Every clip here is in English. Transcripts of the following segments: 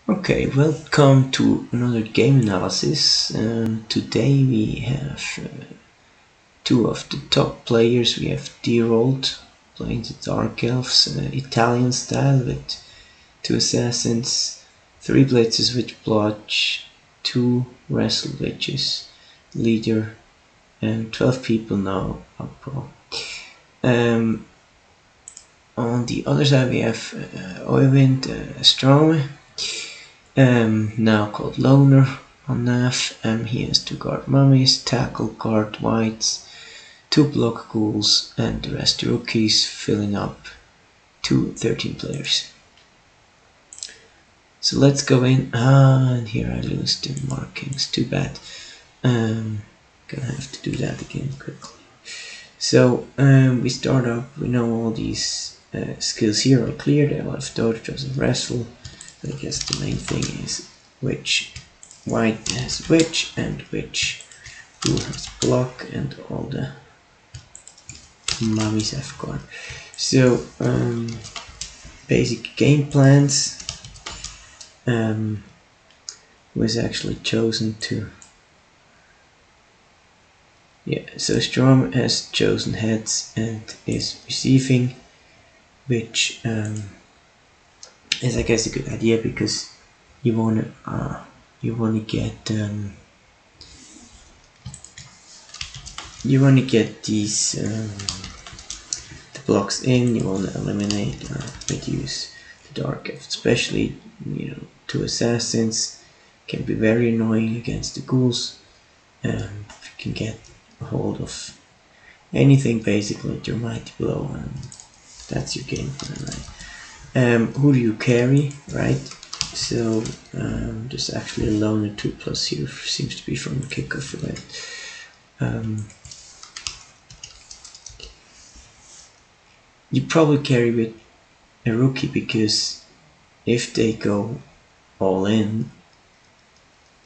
Okay, welcome to another game analysis. Today we have two of the top players. We have Dirold playing the Dark Elves, Italian style with two assassins, three blitzes with blodge, two wrestle witches, leader, and 12 people now up pro. Um, on the other side we have Oyvind Strome, now called Loner on Nav. He has to guard mummies, tackle guard whites, two block ghouls, and the rest rookies, filling up to 13 players. So let's go in. And here I lose the markings. Too bad. Gonna have to do that again quickly. So we start up. We know all these skills here are clear. They all have dodge, doesn't wrestle. I guess the main thing is which white has which and which blue has block, and all the mummies have guard. So basic game plans was actually chosen to so Strom has chosen heads and is receiving, which is I guess a good idea because you wanna get these the blocks in. You want to eliminate or reduce the dark elf, especially two assassins can be very annoying against the ghouls. If you can get a hold of anything basically with your mighty blow, that's your game plan, right? Who do you carry, right? So there's actually a loner 2+ here, seems to be from the kickoff event. You probably carry with a rookie because if they go all in,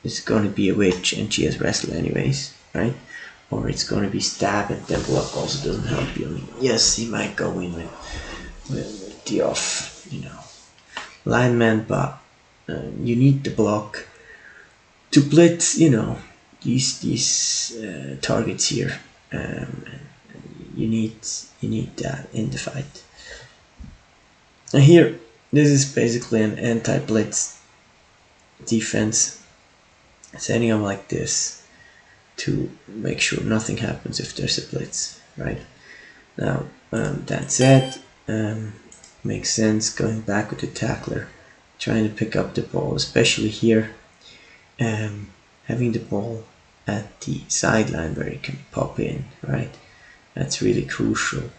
it's gonna be a witch and she has wrestle anyways, right? Or it's gonna be stab and then block also doesn't help you. I mean, yes, he might go in with the off, lineman, but you need the block to blitz, these targets here. You need that in the fight. And here, this is basically an anti-blitz defense, setting up like this to make sure nothing happens if there's a blitz, right? Now, that said, makes sense going back with the tackler, trying to pick up the ball, especially here, having the ball at the sideline where it can pop in, right? That's really crucial,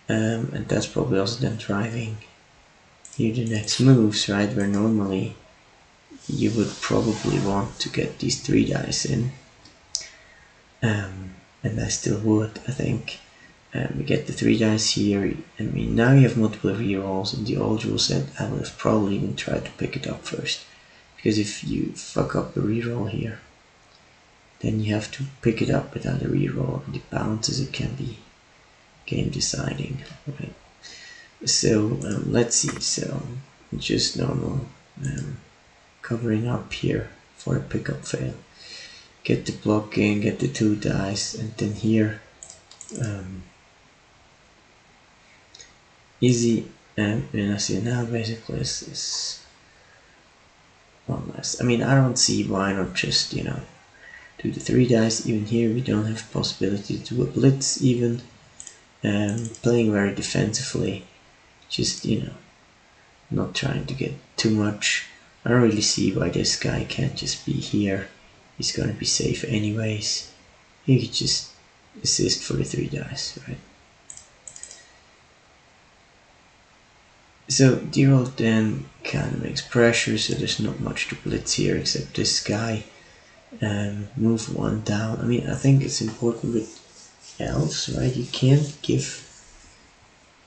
and that's probably also then driving here the next moves, right? Where normally you would probably want to get these 3 dice in, and I still would, I think. We get the 3 dice here. I mean, now you have multiple rerolls. In the old rule set, I would have probably even tried to pick it up first, because if you fuck up a reroll here, then you have to pick it up without a reroll, and the bounces, it can be game deciding, right? So let's see. So just normal covering up here for a pickup fail. Get the blocking, get the 2 dice, and then here easy. And I see now basically is one less. I mean, I don't see why not just do the 3 dice. Even here we don't have possibility to do a blitz even. Playing very defensively, just not trying to get too much. I don't really see why this guy can't just be here. He's gonna be safe anyways. He could just assist for the 3 dice, right? So Dirold then kind of makes pressure, so there's not much to blitz here except this guy. Move 1 down. I mean, I think it's important with elves, right? You can't give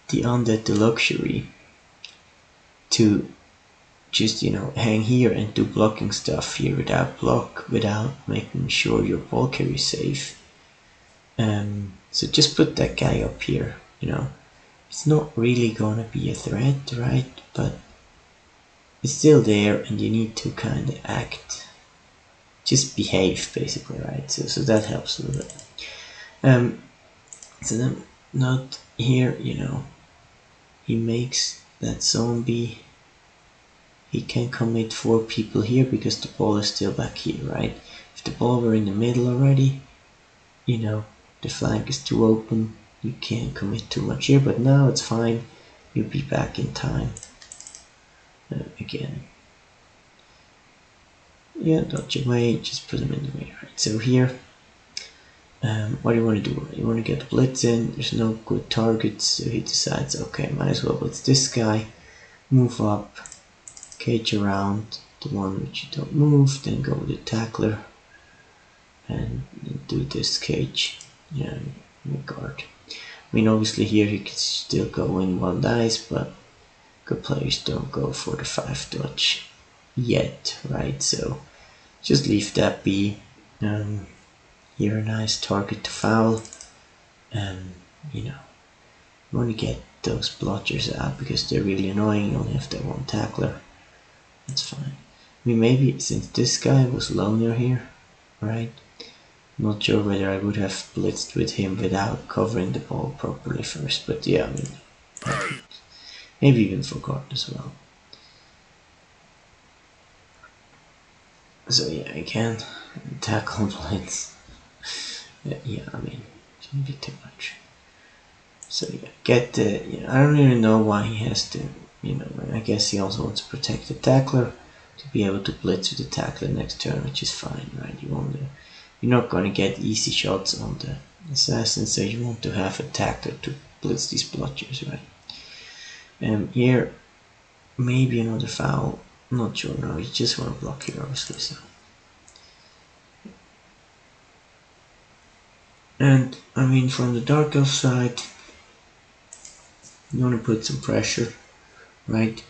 the undead the luxury to just hang here and do blocking stuff here without making sure your ball carry is safe. So just put that guy up here. It's not really gonna be a threat, right? But it's still there, and you need to kind of act, just behave basically, right? So that helps a little bit. So then not here, he makes that zombie. He can commit 4 people here because the ball is still back here, right? If the ball were in the middle already, the flank is too open, you can't commit too much here, but now it's fine, you'll be back in time again. Yeah, dodge away, just put them in the way, right? So here, what do you want to do? You want to get blitz in, there's no good targets, so he decides, okay, might as well blitz this guy, move up, cage around the one which you don't move, then go with the tackler, and do this cage, guard. I mean, obviously here he could still go in 1 dice, but good players don't go for the 5 dodge yet, right? So just leave that be. Here a nice target to foul. You want to get those blotchers out because they're really annoying. You only have that 1 tackler. That's fine. I mean, maybe since this guy was loner here, right? Not sure whether I would have blitzed with him without covering the ball properly first, but yeah, I mean, maybe even forgot as well. So yeah, again, tackle blitz. Yeah, I mean, shouldn't be too much. So yeah, get the. I don't even know why he has to. I guess he also wants to protect the tackler to be able to blitz with the tackler next turn, which is fine, right? You're not going to get easy shots on the assassin, so you want to have a tackler to blitz these blotchers, right? Here, maybe another foul. I'm not sure. No, you just want to block here, obviously. So. And I mean, from the Dark Elf side, you want to put some pressure, right?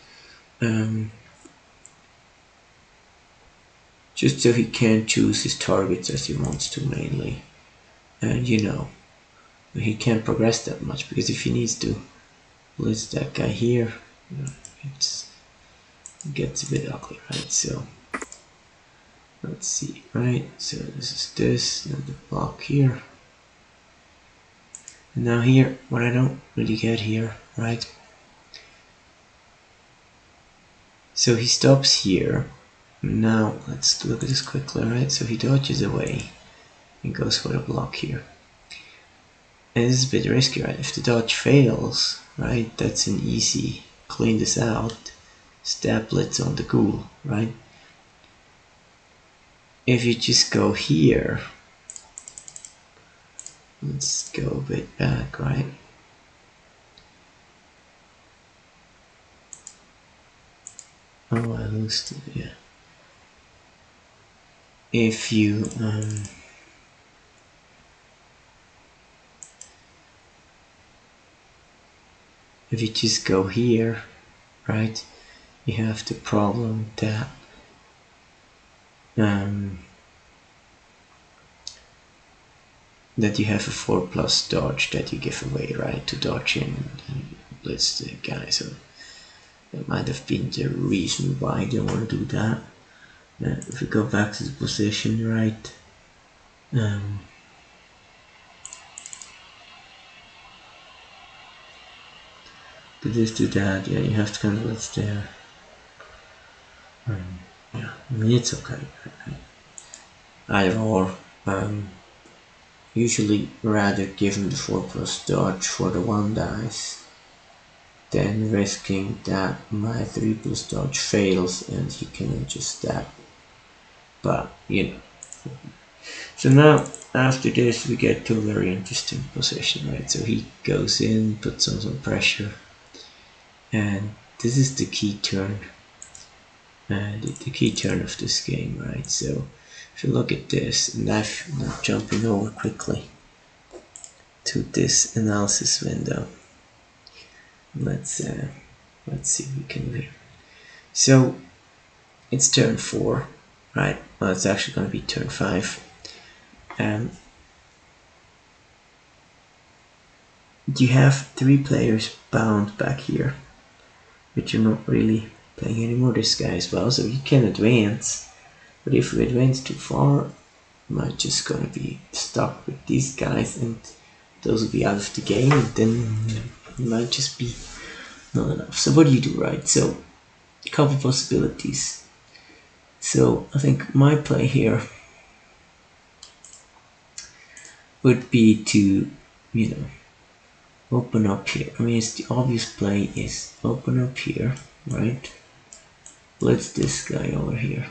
Just so he can choose his targets as he wants to mainly. And he can't progress that much because if he needs to blitz that guy here, it gets a bit ugly, right? So let's see, right? So this is and the block here. And now here, what I don't really get here, right? So he stops here. Now let's look at this quickly, right? So he dodges away and goes for the block here. And this is a bit risky, right? If the dodge fails, right, that's an easy clean this out, stab blitz on the ghoul, right? If you just go here, let's go a bit back, right? Oh, I lost it, yeah. If you just go here, right, you have the problem that that you have a 4+ dodge that you give away, right, to dodge in and blitz the guy. So that might have been the reason why I didn't want to do that. If we go back to the position, right, do this, do that, yeah, you have to kind of blitz there. Yeah, I mean, it's okay. Either or. Usually rather give him the 4+ dodge for the 1 dice than risking that my 3+ dodge fails and he can just stab. But so now after this we get to a very interesting position, right? So he goes in, puts on some pressure, and this is the key turn, the key turn of this game, right? So if you look at this, and I'm not jumping over quickly to this analysis window. Let's see what we can do. So it's turn 4, right? Well, it's actually going to be turn 5. You have 3 players bound back here, which are not really playing anymore. This guy as well, so he can advance. But if we advance too far, we might just gonna be stuck with these guys, and those will be out of the game, and then it might just be not enough. So what do you do, right? So a couple possibilities. So I think my play here would be to, you know, open up here. I mean, it's the obvious play is open up here, right? Blitz this guy over here.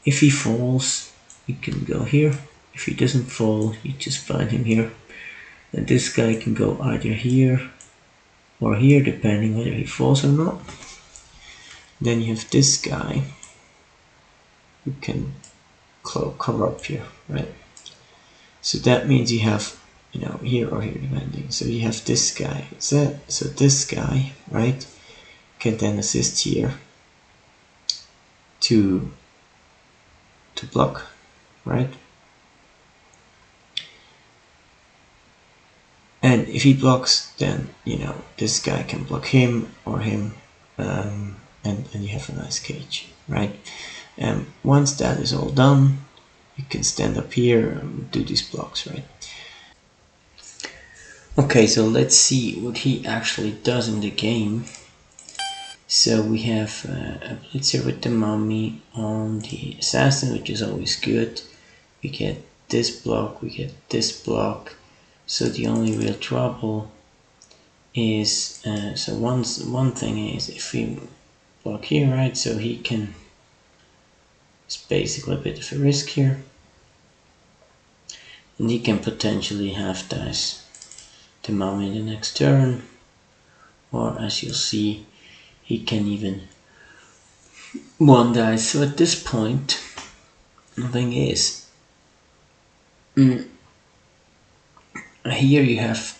If he falls, you can go here. If he doesn't fall, you just find him here. And this guy can go either here or here, depending whether he falls or not. Then you have this guy who can cover up here, right? So that means you have, you know, here or here depending. So you have this guy. So this guy, right, can then assist here to block, right? And if he blocks, then, you know, this guy can block him or him, and you have a nice cage, right? And once that is all done, you can stand up here and do these blocks, right? Okay, so let's see what he actually does in the game. So we have a blitzer with the mummy on the assassin, which is always good. We get this block, we get this block. So the only real trouble is, so one thing is if we block here, right, so he can, it's basically a bit of a risk here. And he can potentially half dice the mummy in the next turn. Or as you'll see, he can even one dice. So at this point, the thing is, here you have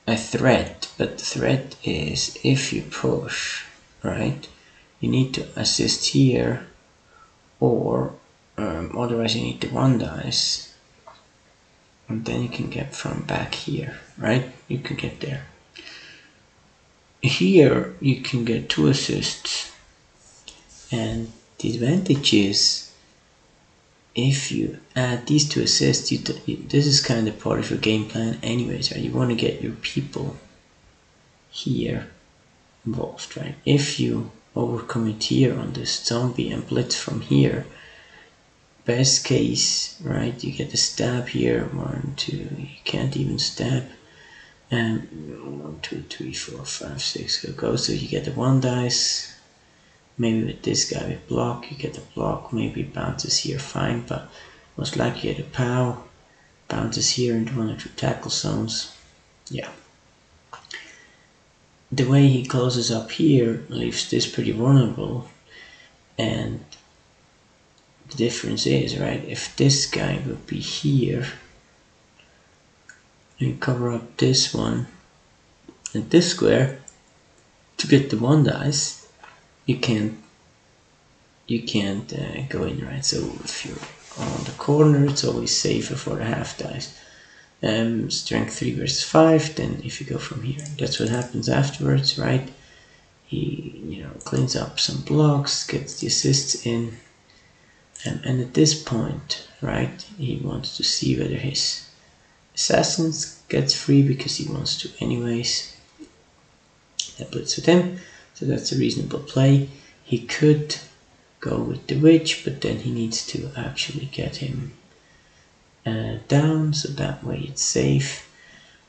a threat, but the threat is if you push, right, you need to assist here, or otherwise you need the one dice, and then you can get from back here, right? You can get there. Here you can get 2 assists, and the advantage is if you add these 2 assists, this is kind of part of your game plan anyways, right? You want to get your people here involved, right? If you overcome it here on this zombie and blitz from here, best case, right, you get a stab here, 1, 2, you can't even stab, and 1, 2, 3, 4, 5, 6, go, so you get the 1 dice. Maybe with this guy with block, you get a block, maybe bounces here, fine, but most likely you get a POW, bounces here into 1 or 2 tackle zones. Yeah. The way he closes up here leaves this pretty vulnerable, and the difference is, right, if this guy would be here, and you cover up this one and this square to get the 1 dice, you can't go in, right? So if you're on the corner, it's always safer for the half dice. Strength 3 versus 5, then if you go from here, that's what happens afterwards, right? He, you know, cleans up some blocks, gets the assists in, and at this point, right, he wants to see whether his assassins gets free, because he wants to anyways. That blitz with him, so that's a reasonable play. He could go with the witch, but then he needs to actually get him down, so that way it's safe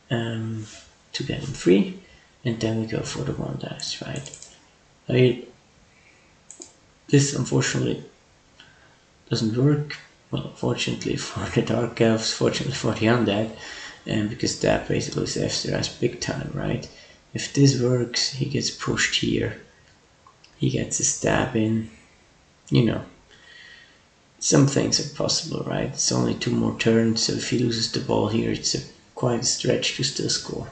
to get him free, and then we go for the 1 dice, right? This unfortunately doesn't work. Well, fortunately for the Dark Elves, fortunately for the Undead, because that basically saves their ass big time, right? If this works, he gets pushed here, he gets a stab in, you know. Some things are possible, right? It's only 2 more turns, so if he loses the ball here, it's quite a stretch to still score.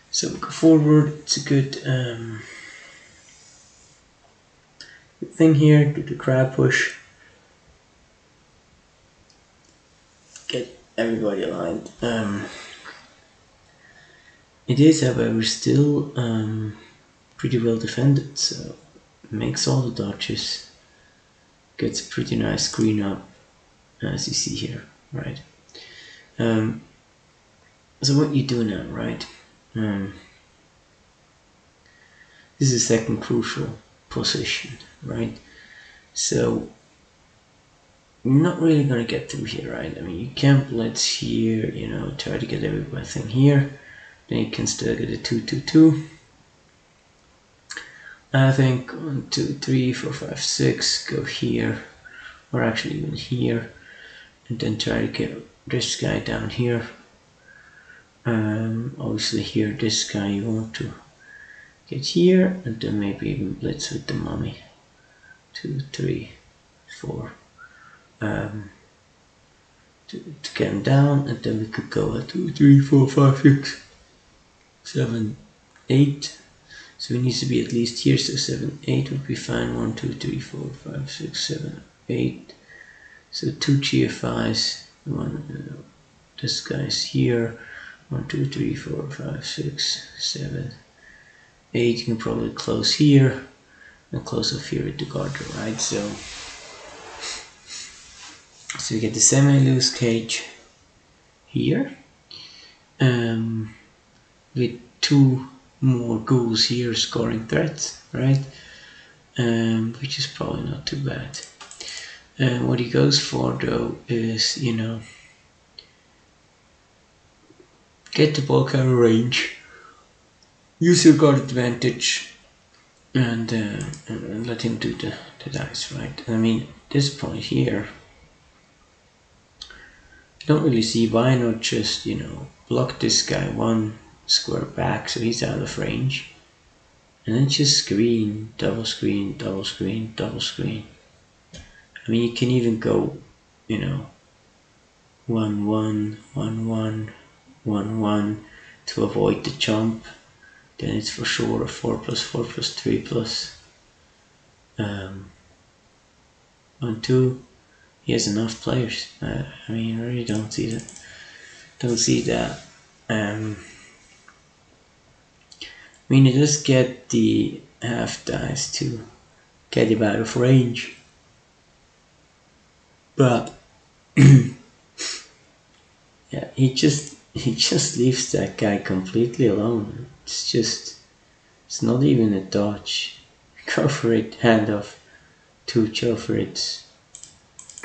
So we go forward, it's a good thing here, do the crab push, get everybody aligned. It is, however, still pretty well defended, so makes all the dodges, gets a pretty nice screen up, as you see here, right? So what you do now, right? This is the second crucial position, right? So you're not really going to get through here, right? I mean, you can blitz here, you know, try to get everything here. Then you can still get a 2-2-2. I think 1, 2, 3, 4, 5, 6 go here, or actually even here, and then try to get this guy down here. Obviously here, this guy you want to get here, and then maybe even blitz with the mummy. 2, 3, 4. To get him down, and then we could go at 2, 3, 4, 5, 6, 7, 8. So it needs to be at least here, so 7, 8 would be fine. 1, 2, 3, 4, 5, 6, 7, 8. So 2 GFIs. This guy's here. 1, 2, 3, 4, 5, 6, 7, 8. You can probably close here and close off here with the guarder, right? So you get the semi-loose cage here, with 2 more ghouls here scoring threats, right? Which is probably not too bad. What he goes for though is, you know, get the ball carrier range, use your guard advantage, and let him do the dice, right? I mean, at this point here, I don't really see why not just, you know, block this guy 1 square back so he's out of range, and then just screen, double screen, double screen, double screen. I mean, you can even go, you know, 1, 1, 1, 1, 1, 1 to avoid the jump. Then it's for sure a 4 plus 4 plus 3 plus 1, 2. He has enough players. I mean, I really don't see that. I mean, it does get the half dice to get him out of range, but yeah, he just leaves that guy completely alone. It's not even a dodge. Go for it, handoff, 2 go for it,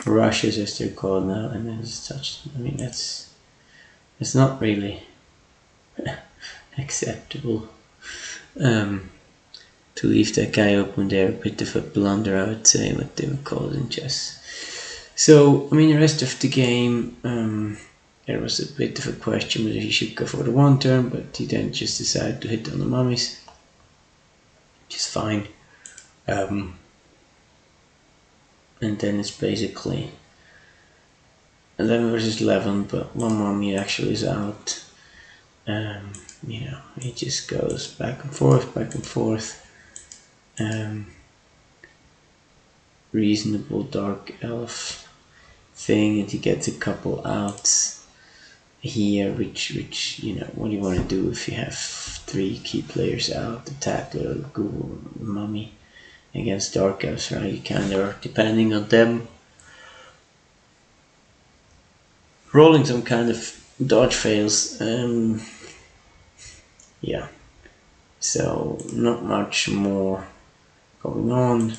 rushes as they're called now, and then it's touched. I mean, that's not really acceptable. To leave that guy open there, a bit of a blunder, I would say, what they would call it in chess. So, I mean, the rest of the game, there was a bit of a question whether he should go for the 1 turn, but he then just decided to hit on the mummies, which is fine. And then it's basically 11 versus 11, but 1 mummy actually is out. You know, he just goes back and forth, back and forth. Reasonable dark elf thing, and he gets a couple outs here, which you know, what do you want to do if you have 3 key players out? The tackler, ghoul, mummy against dark elves, right? You kind of are depending on them rolling some kind of dodge fails. Yeah, so not much more going on.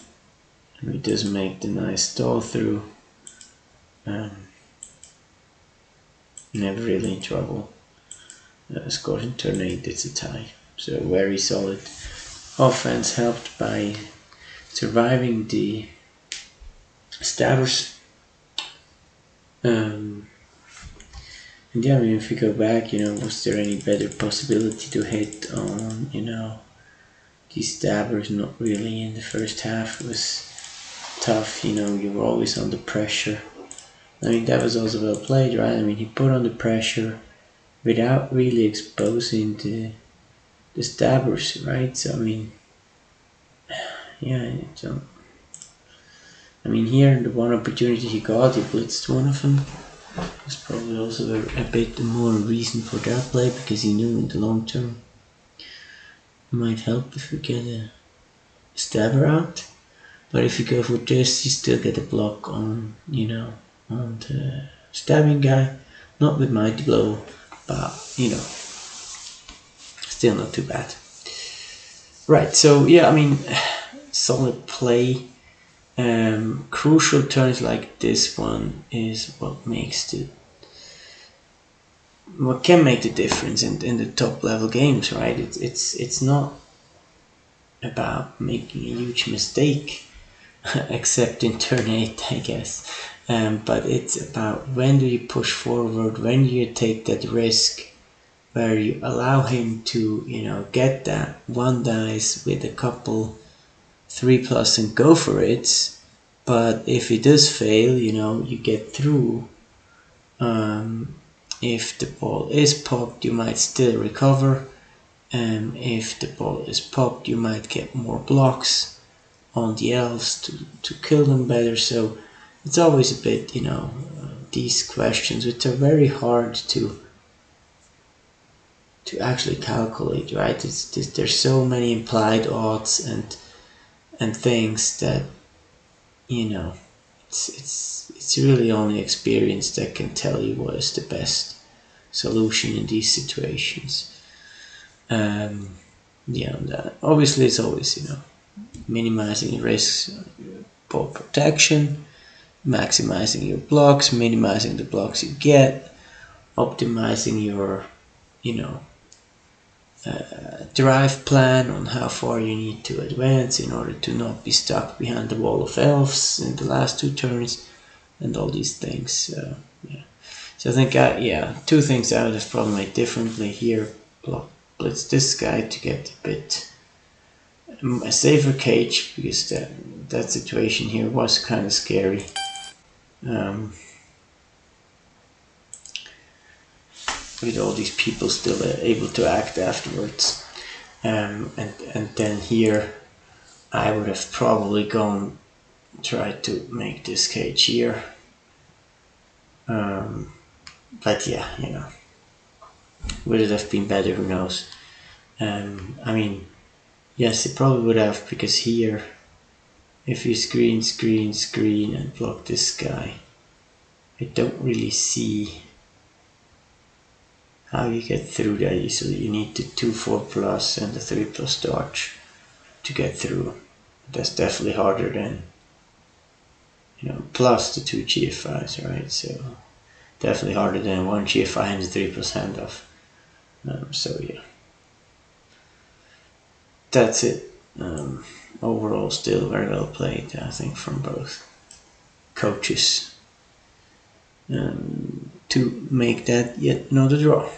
He does make the nice stall through. Never really in trouble. Scored in turn 8, it's a tie. So very solid offense, helped by surviving the stabbers. And yeah, I mean, if you go back, you know, was there any better possibility to hit on, you know, these stabbers? Not really. In the first half, it was tough, you know, you were always under pressure. I mean, that was also well played, right? I mean, he put on the pressure without really exposing the stabbers, right? So, I mean, yeah, so, I mean, here, the one opportunity he got, he blitzed one of them. There's probably also a bit more reason for that play, because he knew in the long term it might help if we get a stabber out. But if you go for this, you still get a block on, on the stabbing guy. Not with Mighty Blow, but, still not too bad. Right, so yeah, I mean, solid play. Crucial turns like this one is what can make the difference in the top level games, right? It's not about making a huge mistake, except in turn 8, I guess. But it's about when do you push forward, when do you take that risk, where you allow him to, get that one dice with a couple 3+ and go for it. But if he does fail, you get through. If the ball is popped, you might still recover. If the ball is popped, you might get more blocks on the elves to kill them better. So it's always a bit, these questions, which are very hard to actually calculate, right? There's so many implied odds and things that, it's really only experience that can tell you what is the best solution in these situations. Obviously it's always, minimizing risks, ball protection, maximizing your blocks, minimizing the blocks you get, optimizing your, drive plan on how far you need to advance in order to not be stuck behind the wall of elves in the last 2 turns, and all these things. So I think, 2 things I would have probably made differently here. Blitz this guy to get a bit a safer cage, because that situation here was kind of scary. With all these people still able to act afterwards. And then here I would have probably tried to make this cage here. But yeah, would it have been better? Who knows? I mean, yes, it probably would have, because here, if you screen and block this guy, I don't really see how you get through that easily. You need the 2/4+ and the 3+ dodge to get through. That's definitely harder than, plus the 2 GFIs, right? So definitely harder than 1 GFI and the 3+ handoff. So yeah, that's it. Overall, still very well played, I think, from both coaches, to make that yet another draw.